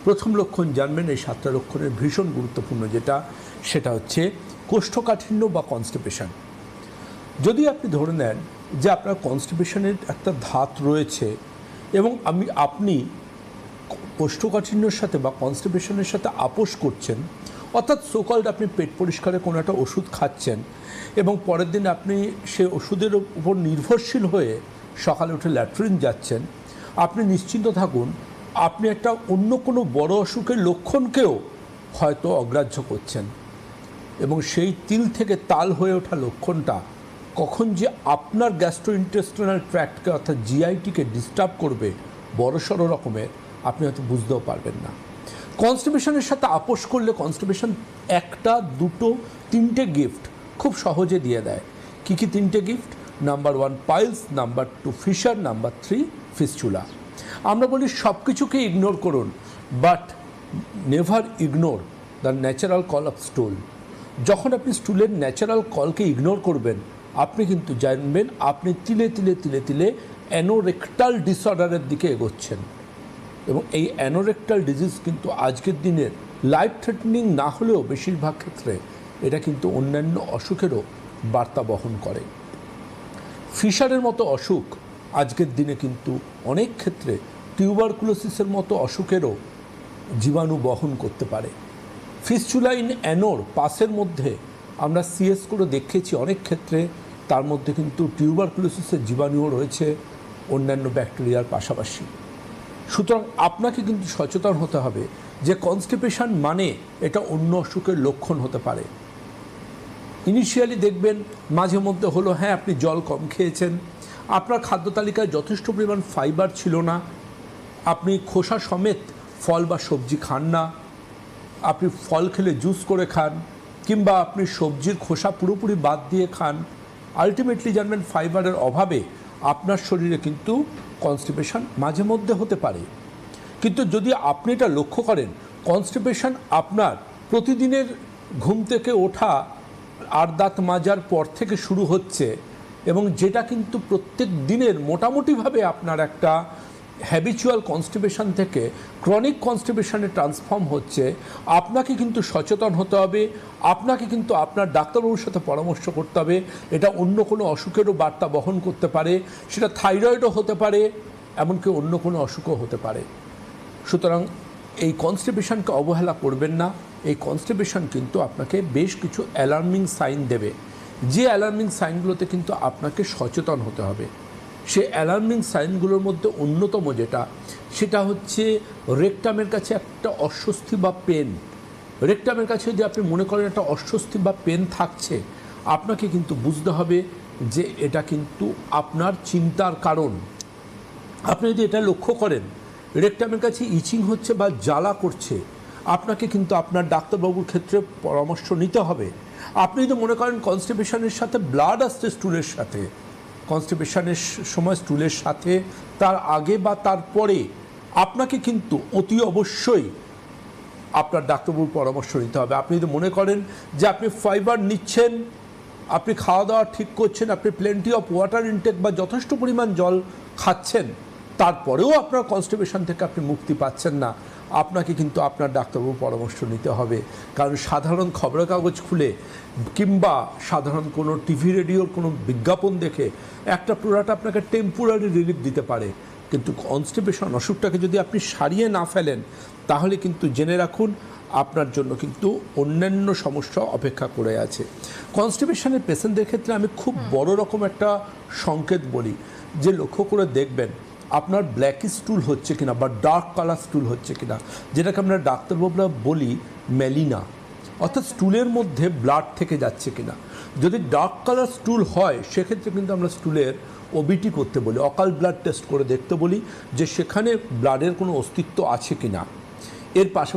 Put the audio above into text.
প্রথম লক্ষণ জানবেন এই 7টা লক্ষণের ভীষণ গুরুত্বপূর্ণ সেটা হচ্ছে কোষ্ঠকাঠিন্য বা কনস্টিপেশন। যদি আপনি ধরে নেন যে আপনার কনস্টিপেশনের একটা ধাত রয়েছে এবং আপনি কোষ্ঠকাঠিন্যর সাথে বা কনস্টিপেশনের সাথে আপোষ করছেন, অর্থাৎ সোকল্ড আপনি পেট পরিষ্কারের কোনো একটা ওষুধ খাচ্ছেন এবং পরের দিন আপনি সে ওষুধের উপর নির্ভরশীল হয়ে সকালে উঠে ল্যাট্রিন যাচ্ছেন, আপনি নিশ্চিন্ত থাকুন আপনি একটা অন্য কোনো বড় অসুখের লক্ষণকেও হয়তো অগ্রাহ্য করছেন এবং সেই তিল থেকে তাল হয়ে ওঠা লক্ষণটা কখন যে আপনার গ্যাস্ট্রোইন্টেস্টিনাল ট্র্যাক্টকে অর্থাৎ জিআইটিকে ডিস্টার্ব করবে বড়সড় রকমের, আপনি হয়তো বুঝতেও পারবেন না। কনস্টিপেশনের সাথে আপোষ করলে কনস্টিপেশন একটা, দুটো, তিনটে গিফট খুব সহজে দিয়ে দেয়। কী কী তিনটে gift? Number 1 piles, number 2 fissure, number 3 fistula. আমরা বলি সব কিছুকে ইগনোর করুন, but never ignore the natural call of stool. যখন আপনি স্টুলের ন্যাচারাল কলকে ইগনোর করবেন, আপনি কিন্তু জানবেন আপনি তিলে তিলে তিলে তিলে অ্যানোরেক্টাল ডিসঅর্ডারের দিকে এগোচ্ছেন এবং এই অ্যানোরেক্টাল ডিজিজ কিন্তু আজকের দিনের লাইফ থ্রেটনিং না হলেও বেশিরভাগ ক্ষেত্রে এটা কিন্তু অন্যান্য অসুখেরও বার্তা বহন করে। ফিশারের মতো অসুখ আজকের দিনে কিন্তু অনেক ক্ষেত্রে টিউবারকুলোসিসের মতো অসুখেরও জীবাণু বহন করতে পারে। ফিস্চুলা ইন অ্যানোর পাসের মধ্যে আমরা সিএস করে দেখেছি অনেক ক্ষেত্রে, তার মধ্যে কিন্তু টিউবারকুলোসিসের জীবাণুও রয়েছে অন্যান্য ব্যাকটেরিয়ার পাশাপাশি। সুতরাং আপনাকে কিন্তু সচেতন হতে হবে যে কনস্টিপেশন মানে এটা অন্য অসুখের লক্ষণ হতে পারে। ইনিশিয়ালি দেখবেন মাঝে মধ্যে হলো, হ্যাঁ আপনি জল কম খেয়েছেন, আপনার খাদ্য তালিকায় যথেষ্ট পরিমাণ ফাইবার ছিল না, আপনি খোসা সমেত ফল বা সবজি খান না, আপনি ফল খেলে জুস করে খান, কিংবা আপনি সবজির খোসা পুরোপুরি বাদ দিয়ে খান, আলটিমেটলি জানবেন ফাইবারের অভাবে আপনার শরীরে কিন্তু কনস্টিপেশন মাঝে মধ্যে হতে পারে। কিন্তু যদি আপনি এটা লক্ষ্য করেন কনস্টিপেশন আপনার প্রতিদিনের ঘুম থেকে ওঠা আর দাঁত মাজার পর থেকে শুরু হচ্ছে এবং যেটা কিন্তু প্রত্যেক দিনের মোটামুটিভাবে আপনার একটা হ্যাবিচুয়াল কনস্টিপেশন থেকে ক্রনিক কনস্টিপেশনে ট্রান্সফর্ম হচ্ছে, আপনাকে কিন্তু সচেতন হতে হবে, আপনাকে কিন্তু আপনার ডাক্তারবাবুর সাথে পরামর্শ করতে হবে। এটা অন্য কোনো অসুখেরও বার্তা বহন করতে পারে, সেটা থাইরয়েডও হতে পারে, এমনকি অন্য কোনো অসুখও হতে পারে। সুতরাং এই কনস্টিপেশনকে অবহেলা করবেন না। এই কনস্টিপেশন কিন্তু আপনাকে বেশ কিছু অ্যালার্মিং সাইন দেবে, যে অ্যালার্মিং সাইনগুলোতে কিন্তু আপনাকে সচেতন হতে হবে। সে অ্যালার্মিং সাইনগুলোর মধ্যে অন্যতম সেটা হচ্ছে রেকটামের কাছে একটা অস্বস্তি বা পেন। রেকটামের কাছে যদি আপনি মনে করেন একটা অস্বস্তি বা পেন থাকছে, আপনাকে কিন্তু বুঝতে হবে যে এটা কিন্তু আপনার চিন্তার কারণ। আপনি যদি এটা লক্ষ্য করেন রেকটামের কাছে ইচিং হচ্ছে বা জ্বালা করছে, আপনাকে কিন্তু আপনার ডাক্তারবাবুর ক্ষেত্রে পরামর্শ নিতে হবে। আপনি যদি মনে করেন কনস্টিপেশনের সাথে ব্লাড আসছে স্টুলের সাথে, কনস্টিপেশনের সময় স্টুলের সাথে, তার আগে বা তারপরে, আপনাকে কিন্তু অতি অবশ্যই আপনার ডাক্তারবাবুর পরামর্শ নিতে হবে। আপনি যদি মনে করেন যে আপনি ফাইবার নিচ্ছেন, আপনি খাওয়া দাওয়া ঠিক করছেন, আপনি প্লেন্টি অফ ওয়াটার ইনটেক বা যথেষ্ট পরিমাণ জল খাচ্ছেন, তারপরেও আপনার কনস্টিপেশন থেকে আপনি মুক্তি পাচ্ছেন না, আপনাকে কিন্তু আপনার ডাক্তারবাবুর পরামর্শ নিতে হবে। কারণ সাধারণ খবরের কাগজ খুলে কিংবা সাধারণ কোনো টিভি রেডিওর কোনো বিজ্ঞাপন দেখে একটা প্রোডাক্ট আপনাকে টেম্পোরারি রিলিফ দিতে পারে, কিন্তু কনস্টিপেশন অসুখটাকে যদি আপনি সারিয়ে না ফেলেন তাহলে কিন্তু জেনে রাখুন আপনার জন্য কিন্তু অন্যান্য সমস্যা অপেক্ষা করে আছে। কনস্টিপেশনের পেশেন্টদের ক্ষেত্রে আমি খুব বড় রকম একটা সংকেত বলি যে লক্ষ্য করে দেখবেন আপনার ব্ল্যাক স্টুল হচ্ছে কিনা বা ডার্ক কালার স্টুল হচ্ছে কিনা, যেটাকে আমরা ডাক্তারবাবুরা বলি মেলিনা, অর্থাৎ স্টুলের মধ্যে ব্লাড থেকে যাচ্ছে কিনা। যদি ডার্ক কালার স্টুল হয় সেক্ষেত্রে কিন্তু আমরা স্টুলের ওবিটি করতে বলি, অকাল ব্লাড টেস্ট করে দেখতে বলি যে সেখানে ব্লাডের কোনো অস্তিত্ব আছে কিনা। এর পাশাপাশি